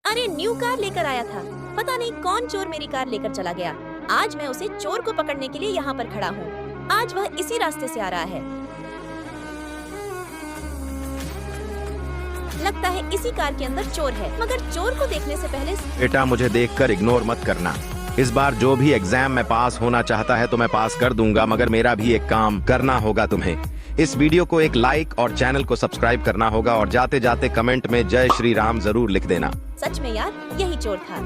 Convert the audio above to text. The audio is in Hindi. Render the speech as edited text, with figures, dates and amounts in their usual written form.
अरे न्यू कार लेकर आया था। पता नहीं कौन चोर मेरी कार लेकर चला गया। आज मैं उसे चोर को पकड़ने के लिए यहाँ पर खड़ा हूँ। आज वह इसी रास्ते से आ रहा है। लगता है इसी कार के अंदर चोर है, मगर चोर को देखने से पहले। बेटा, मुझे देखकर इग्नोर मत करना। इस बार जो भी एग्जाम में पास होना चाहता है तो मैं पास कर दूंगा, मगर मेरा भी एक काम करना होगा तुम्हें। इस वीडियो को एक लाइक और चैनल को सब्सक्राइब करना होगा और जाते जाते कमेंट में जय श्री राम जरूर लिख देना। सच में यार, यही चोर था।